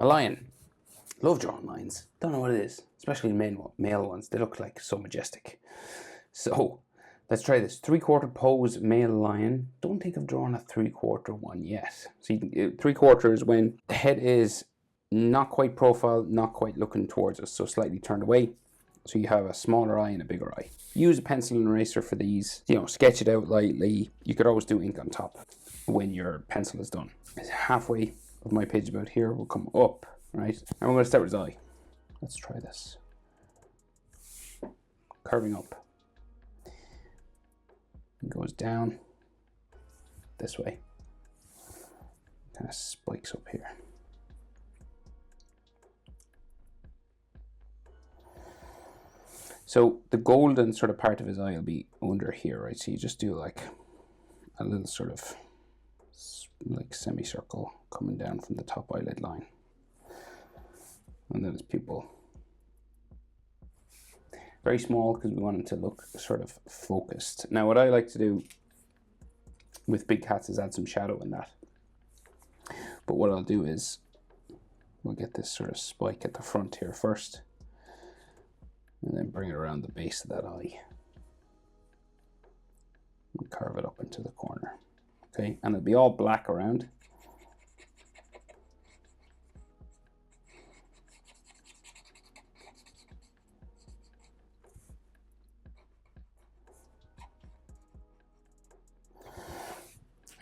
A lion. Love drawing lions. Don't know what it is, especially male ones. They look like so majestic. So let's try this. 3/4 pose male lion. Don't think I've drawn a 3/4 one yet. See, 3/4 is when the head is not quite profile, not quite looking towards us, so slightly turned away. So you have a smaller eye and a bigger eye. Use a pencil and eraser for these. You know, sketch it out lightly. You could always do ink on top when your pencil is done. Halfway of my page about here will come up, right? And we're going to start with his eye. Let's try this. Curving up. It goes down this way. Kind of spikes up here. So the golden sort of part of his eye will be under here, right? So you just do like a little sort of like semicircle coming down from the top eyelid line. And then his pupil. Very small because we want him to look sort of focused. Now what I like to do with big cats is add some shadow in that. But what I'll do is we'll get this sort of spike at the front here first. And then bring it around the base of that eye. And carve it up into the corner. Okay, and it'll be all black around.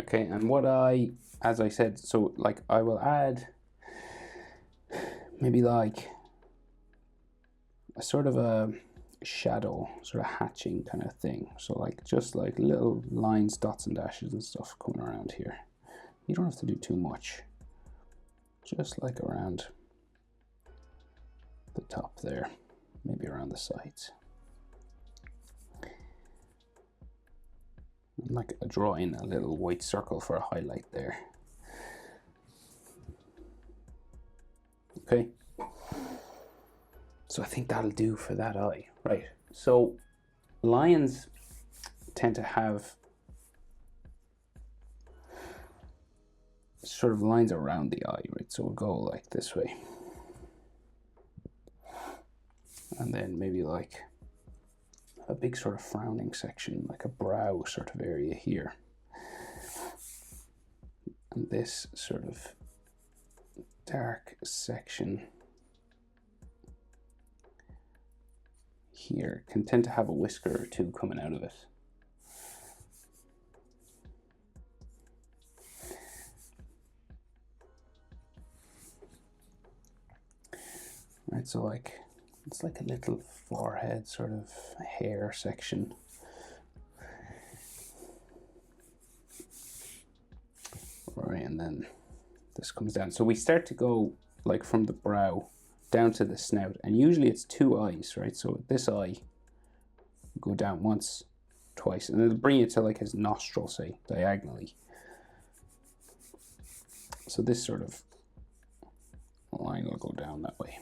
Okay, and what as I said, so like I will add maybe like a sort of a shadow, sort of hatching kind of thing. So like just like little lines, dots and dashes and stuff coming around here. You don't have to do too much. Just like around the top there, maybe around the sides. And like drawing a little white circle for a highlight there. Okay. So I think that'll do for that eye, right? So lions tend to have sort of lines around the eye, right? So we'll go like this way. And then maybe like a big sort of frowning section, like a brow sort of area here. And this sort of dark section here can tend to have a whisker or two coming out of it. Right, so like it's like a little forehead sort of hair section. Right, and then this comes down. So we start to go like from the brow down to the snout, and usually it's two eyes, right? So this eye will go down once, twice, and it'll bring it to like his nostril, say, diagonally. So this sort of line will go down that way.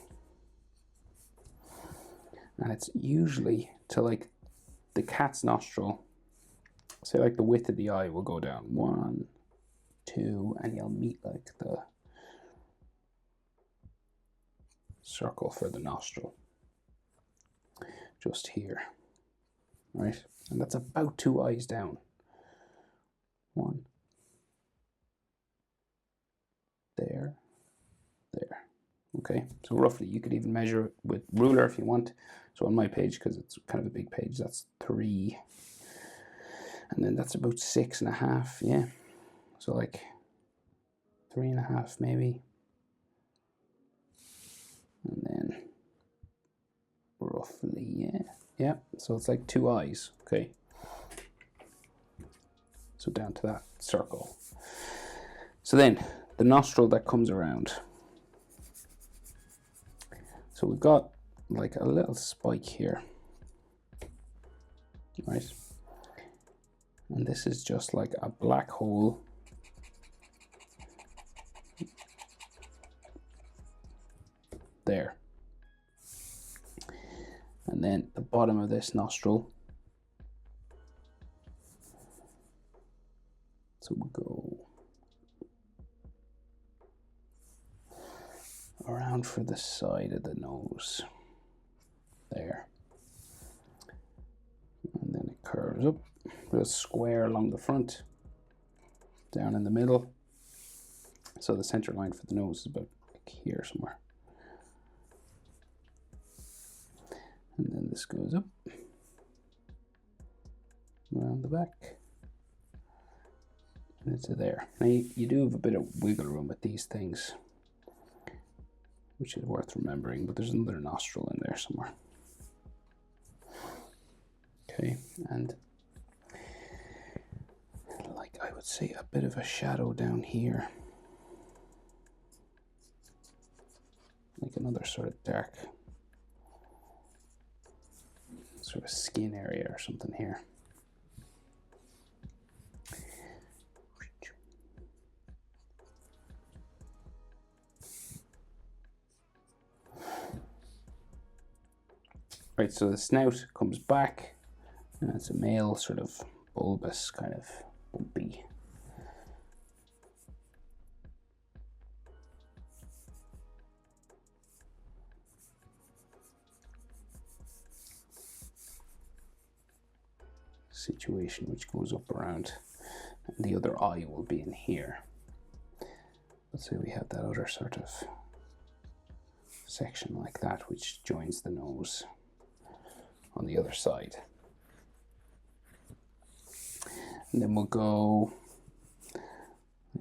And it's usually to like the cat's nostril, say like the width of the eye will go down 1, 2, and you'll meet like the circle for the nostril just here, right? And that's about 2 eyes down. 1, there. Okay, so roughly you could even measure it with ruler if you want. So on my page, because it's kind of a big page, that's 3, and then that's about 6.5. Yeah, so like 3.5 maybe. And then roughly, yeah, so it's like 2 eyes. Okay, so down to that circle. So then the nostril that comes around, so we've got like a little spike here, right? And this is just like a black hole there. And then the bottom of this nostril, so we'll go around for the side of the nose. There. And then it curves up, real square along the front, down in the middle. So the center line for the nose is about like here somewhere. And then this goes up, around the back, and it's there. Now you do have a bit of wiggle room with these things, which is worth remembering, but there's another nostril in there somewhere. Okay, and like I would say a bit of a shadow down here. Like another sort of dark sort of skin area or something here. Right, so the snout comes back, and it's a male sort of bulbous kind of bumpy. Situation which goes up around, and the other eye will be in here. Let's say we have that other sort of section like that which joins the nose on the other side. And then we'll go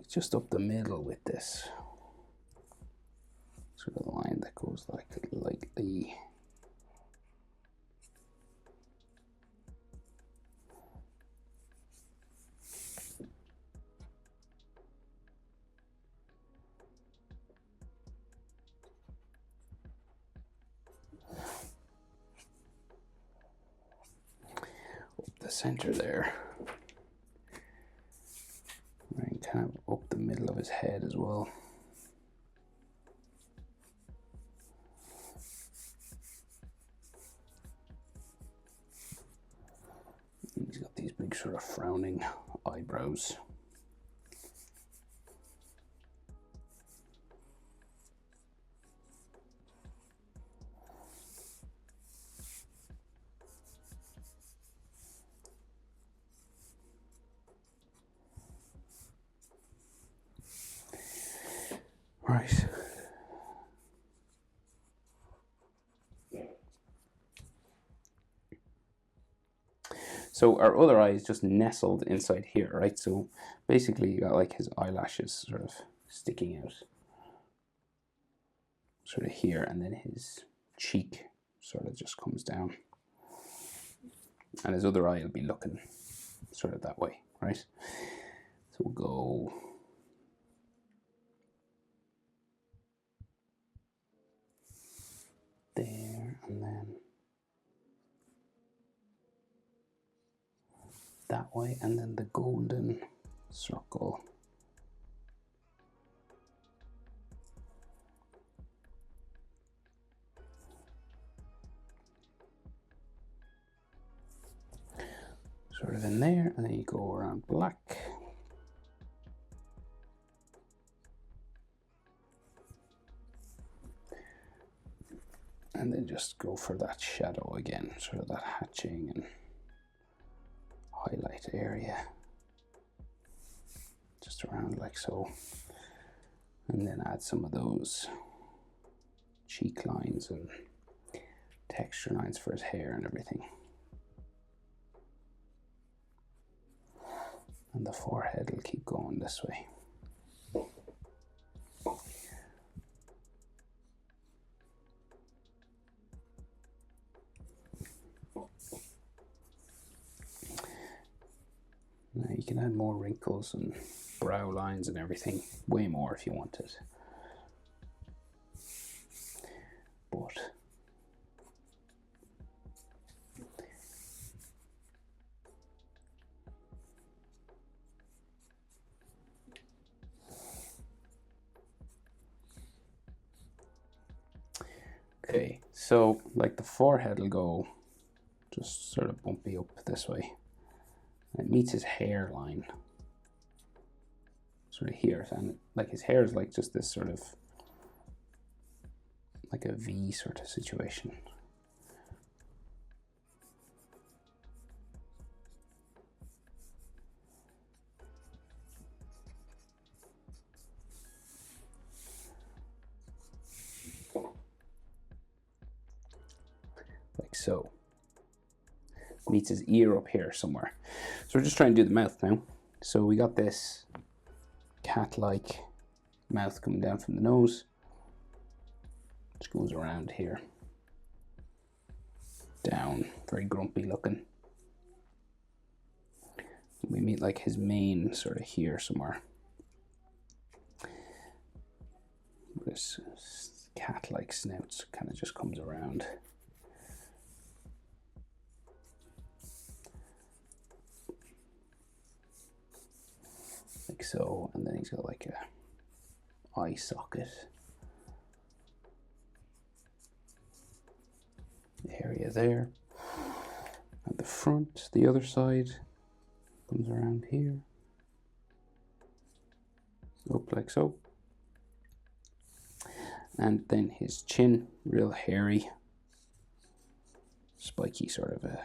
just up the middle with this sort of line that goes like lightly the center there, and kind of up the middle of his head as well. And he's got these big sort of frowning eyebrows. Right. So our other eye is just nestled inside here, right? So basically you got like his eyelashes sort of sticking out sort of here, and then his cheek sort of just comes down. And his other eye will be looking sort of that way, right? So we'll go there, and then that way, and then the golden circle. Sort of in there, and then you go around black. And then just go for that shadow again, sort of that hatching and highlight area. Just around like so. And then add some of those cheek lines and texture lines for his hair and everything. And the forehead will keep going this way. Now you can add more wrinkles and brow lines and everything, way more if you wanted. But okay, so like the forehead will go just sort of bumpy up this way. And it meets his hairline sort of here, and like his hair is like just this sort of like a V sort of situation. Like so. Meets his ear up here somewhere. So we're just trying to do the mouth now. So we got this cat-like mouth coming down from the nose. Just goes around here. Down, very grumpy looking. We meet like his mane sort of here somewhere. This cat-like snout kind of just comes around. Like so, and then he's got like a eye socket area there. At the front, the other side comes around here, up like so. And then his chin, real hairy, spiky sort of a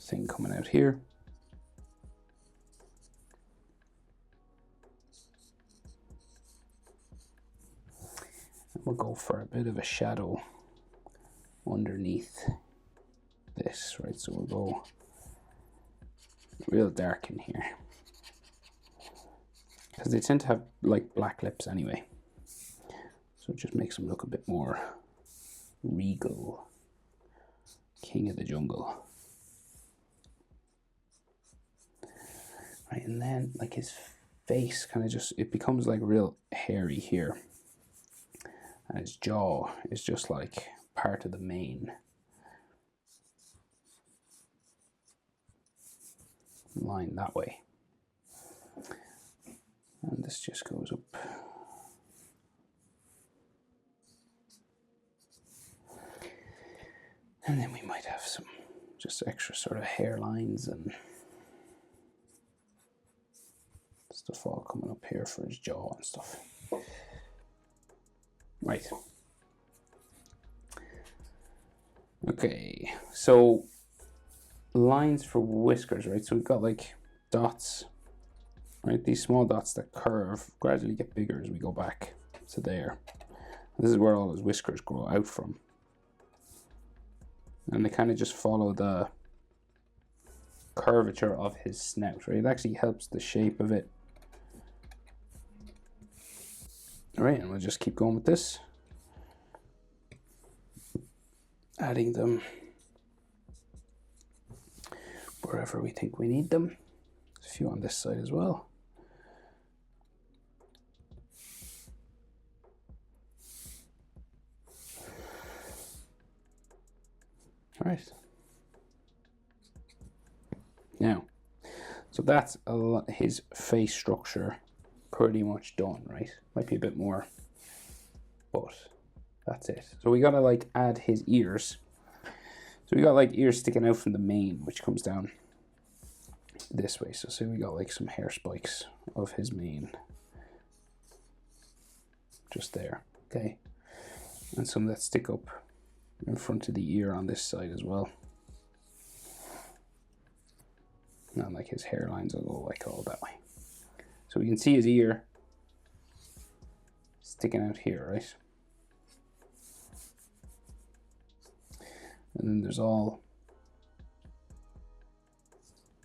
thing coming out here. And we'll go for a bit of a shadow underneath this, right? So we'll go real dark in here, because they tend to have like black lips anyway. So it just makes them look a bit more regal. King of the jungle. Right, and then like his face kind of just, it becomes like real hairy here. And his jaw is just like part of the mane. Line that way. And this just goes up. And then we might have some just extra sort of hairlines and stuff all coming up here for his jaw and stuff. Right. Okay, so lines for whiskers, right? So we've got like dots, right? These small dots that curve, gradually get bigger as we go back to there. This is where all his whiskers grow out from. And they kind of just follow the curvature of his snout, right? It actually helps the shape of it. All right, and we'll just keep going with this. Adding them wherever we think we need them. There's a few on this side as well. All right. Now, so that's his face structure pretty much done, right? Might be a bit more, but that's it. So we gotta like add his ears. So we got like ears sticking out from the mane, which comes down this way. So say we got like some hair spikes of his mane. Just there, okay? And some that stick up in front of the ear on this side as well. And like his hairlines will go like all that way. So we can see his ear sticking out here, right? And then there's all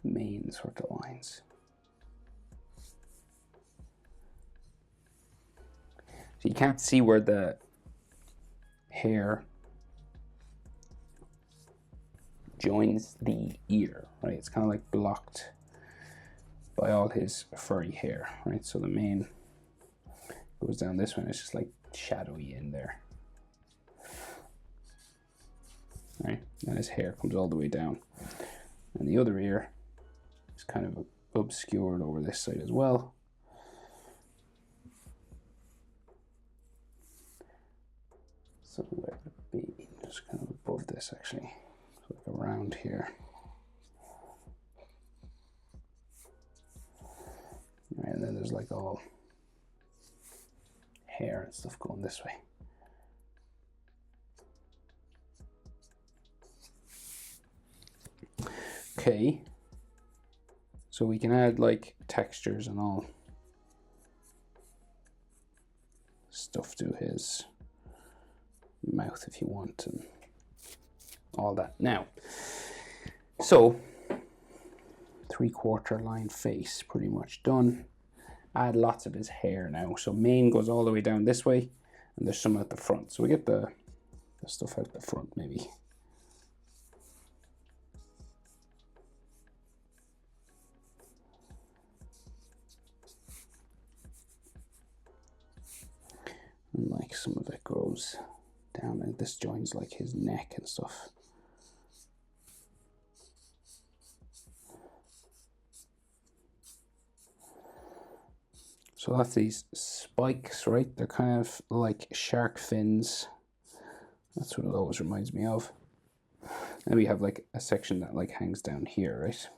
mane sort of lines. So you can't see where the hair joins the ear, right? It's kind of like blocked by all his furry hair, right? So the mane goes down this way, and it's just like shadowy in there, right? And his hair comes all the way down, and the other ear is kind of obscured over this side as well. So where would it be? Just kind of above this, actually, so like around here. Right, and then there's like all hair and stuff going this way. Okay. So we can add like textures and all stuff to his mouth if you want and all that. Now, so 3/4 line face pretty much done. Add lots of his hair now. So mane goes all the way down this way and there's some at the front. So we get the stuff out the front maybe. And like some of it goes down and this joins like his neck and stuff. So that's these spikes, right? They're kind of like shark fins. That's what it always reminds me of. And we have like a section that like hangs down here, right?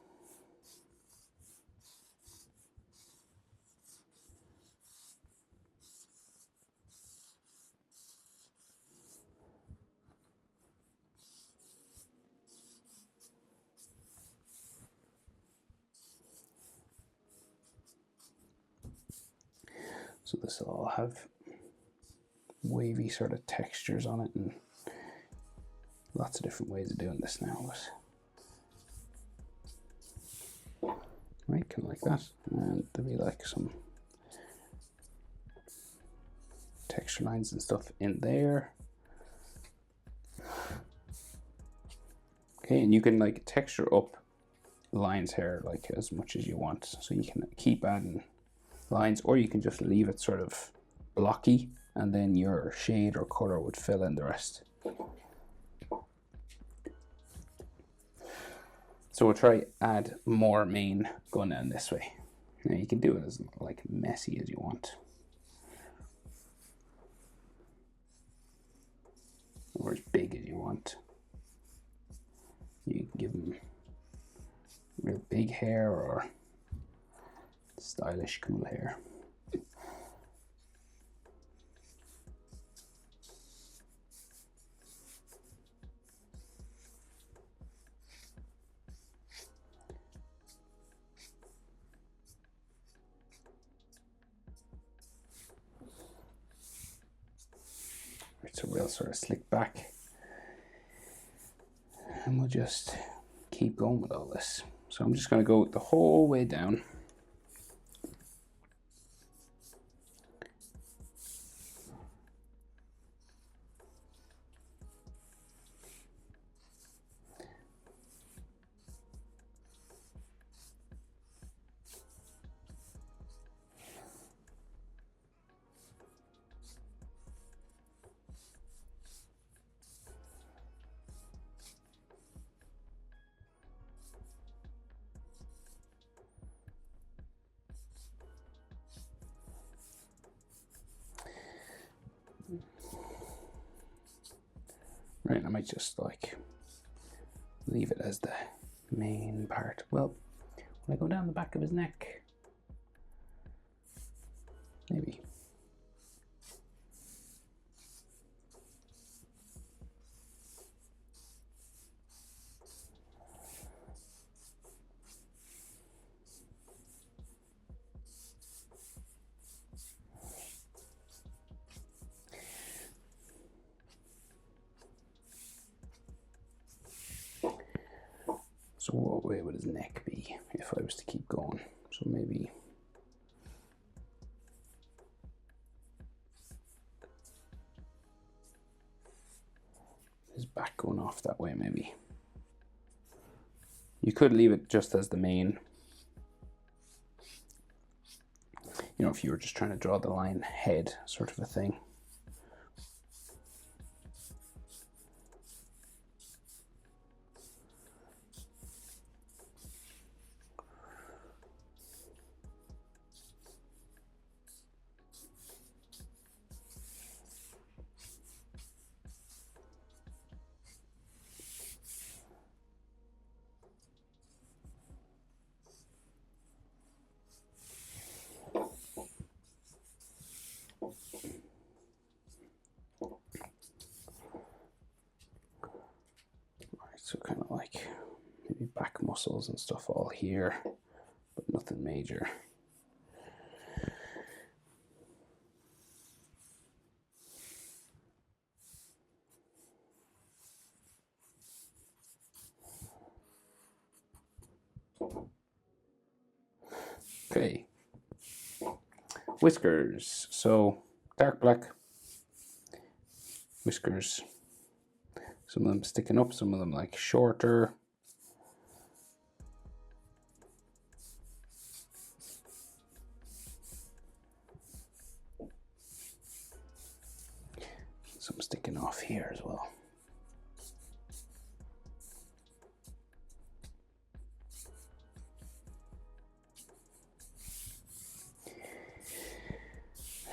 So this will all have wavy sort of textures on it and lots of different ways of doing this now. Right, kind of like that. And there'll be like some texture lines and stuff in there. Okay, and you can like texture up lines here like as much as you want. So you can keep adding lines or you can just leave it sort of blocky and then your shade or color would fill in the rest. So we'll try add more mane going down this way. Now you can do it as like messy as you want. Or as big as you want. You can give them real big hair or stylish cool hair. Right, so we'll sort of slick back and we'll just keep going with all this. So I'm just going to go the whole way down. Right, I might just like leave it as the main part. Well, will I go down the back of his neck? Maybe. So what way would his neck be if I was to keep going? So maybe his back going off that way maybe. You could leave it just as the main. You know, if you were just trying to draw the line head sort of a thing. So kind of like maybe back muscles and stuff all here, but nothing major. Okay, whiskers. So dark black whiskers. Some of them sticking up, some of them like shorter. Some sticking off here as well.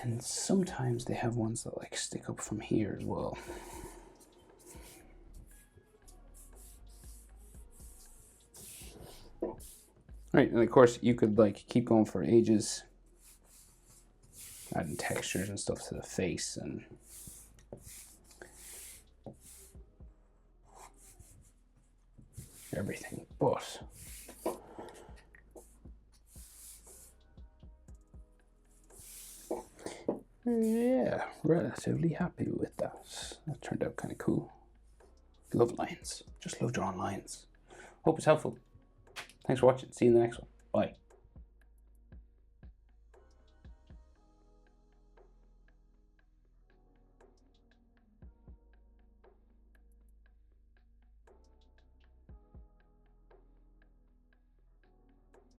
And sometimes they have ones that like stick up from here as well. Right, and of course you could like keep going for ages, adding textures and stuff to the face and everything, but yeah, relatively happy with that. That turned out kind of cool. Love lines. Just love drawing lines. Hope it's helpful. Thanks for watching. See you in the next one. Bye.